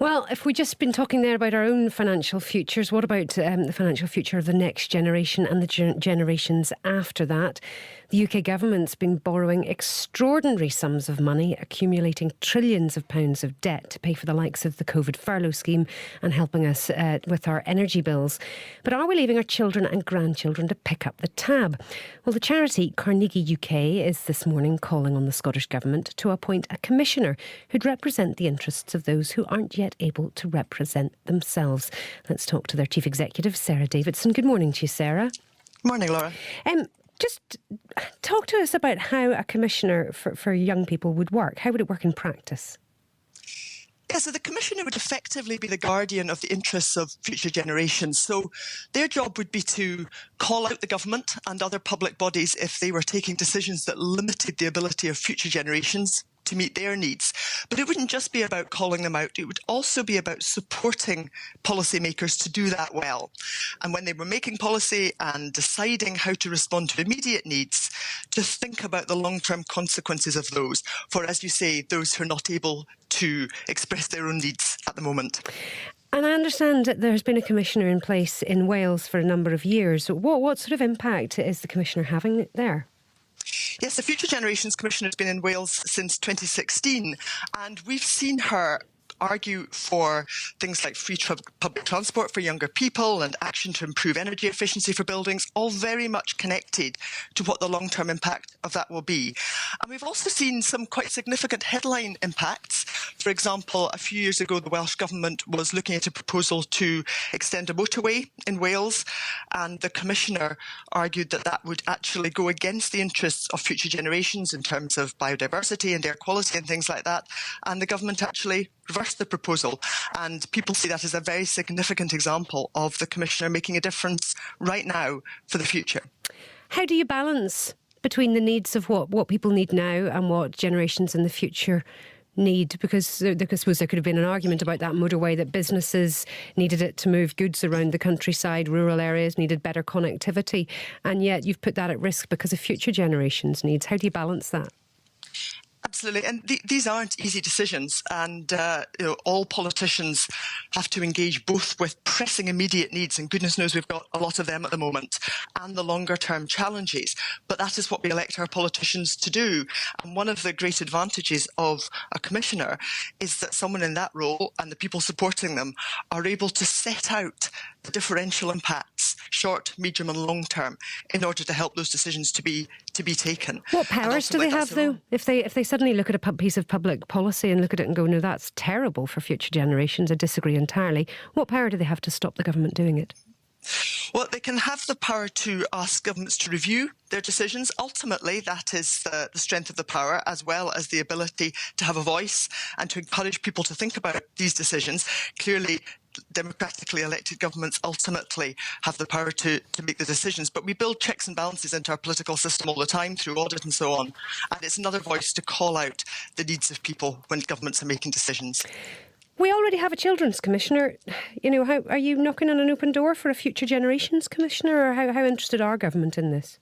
Well, if we've just been talking there about our own financial futures, what about the financial future of the next generation and the generations after that? The UK government's been borrowing extraordinary sums of money, accumulating trillions of pounds of debt to pay for the likes of the COVID furlough scheme and helping us with our energy bills. But are we leaving our children and grandchildren to pick up the tab? Well, the charity Carnegie UK is this morning calling on the Scottish Government to appoint a commissioner who'd represent the interests of those who aren't yet able to represent themselves. Let's talk to their Chief Executive, Sarah Davidson. Good morning to you, Sarah. Morning, Laura. Just talk to us about how a commissioner for young people would work. How would it work in practice? Yeah, so the Commissioner would effectively be the guardian of the interests of future generations. So their job would be to call out the government and other public bodies if they were taking decisions that limited the ability of future generations to meet their needs. But it wouldn't just be about calling them out. It would also be about supporting policymakers to do that well. And when they were making policy and deciding how to respond to immediate needs, to think about the long-term consequences of those for, as you say, those who are not able to express their own needs at the moment. And I understand that there's been a commissioner in place in Wales for a number of years. What sort of impact is the commissioner having there? Yes, the Future Generations Commissioner has been in Wales since 2016, and we've seen her argue for things like free public transport for younger people and action to improve energy efficiency for buildings, all very much connected to what the long-term impact of that will be. And we've also seen some quite significant headline impacts. For example, a few years ago, the Welsh Government was looking at a proposal to extend a motorway in Wales, and the Commissioner argued that that would actually go against the interests of future generations in terms of biodiversity and air quality and things like that. And the government actually reversed the proposal, and people see that as a very significant example of the Commissioner making a difference right now for the future. How do you balance between the needs of what people need now and what generations in the future need? Because I suppose there could have been an argument about that motorway, that businesses needed it to move goods around the countryside, rural areas needed better connectivity, and yet you've put that at risk because of future generations' needs. How do you balance that? Absolutely, and these aren't easy decisions, and all politicians have to engage both with pressing immediate needs, and goodness knows we've got a lot of them at the moment, and the longer-term challenges. But that is what we elect our politicians to do. And one of the great advantages of a commissioner is that someone in that role and the people supporting them are able to set out the differential impacts, short, medium and long term, in order to help those decisions to be taken. What powers do they have, though? If they suddenly look at a piece of public policy and look at it and go, no, that's terrible for future generations, I disagree entirely, what power do they have to stop the government doing it? Well, they can have the power to ask governments to review their decisions. Ultimately, that is the strength of the power, as well as the ability to have a voice and to encourage people to think about these decisions. Clearly, democratically elected governments ultimately have the power to make the decisions. But we build checks and balances into our political system all the time through audit and so on. And it's another voice to call out the needs of people when governments are making decisions. We already have a Children's Commissioner. How are you knocking on an open door for a Future Generations Commissioner, or how interested are government in this?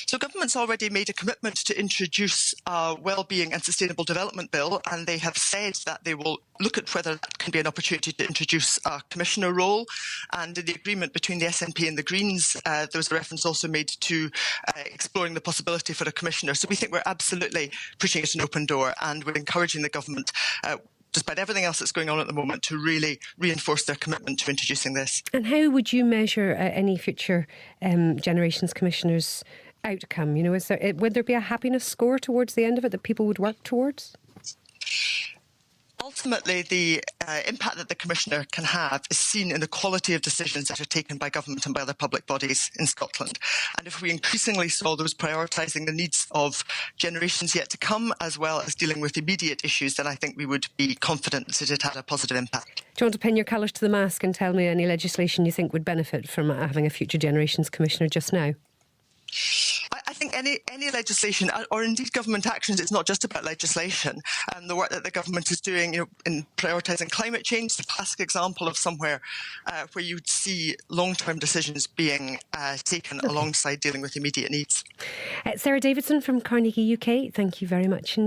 So government's already made a commitment to introduce a wellbeing and sustainable development bill, and they have said that they will look at whether that can be an opportunity to introduce a commissioner role. And in the agreement between the SNP and the Greens, there was a reference also made to exploring the possibility for a commissioner. So we think we're absolutely pushing it an open door, and we're encouraging the government, despite everything else that's going on at the moment, to really reinforce their commitment to introducing this. And how would you measure any future generations commissioners' outcome? Would there be a happiness score towards the end of it that people would work towards? Ultimately, the impact that the Commissioner can have is seen in the quality of decisions that are taken by government and by other public bodies in Scotland. And if we increasingly saw those prioritising the needs of generations yet to come, as well as dealing with immediate issues, then I think we would be confident that it had a positive impact. Do you want to pin your colours to the mast and tell me any legislation you think would benefit from having a Future Generations Commissioner just now? I think any legislation, or indeed government actions, it's not just about legislation. The work that the government is doing, in prioritising climate change, the classic example of somewhere where you'd see long-term decisions being taken alongside dealing with immediate needs. Sarah Davidson from Carnegie UK, thank you very much.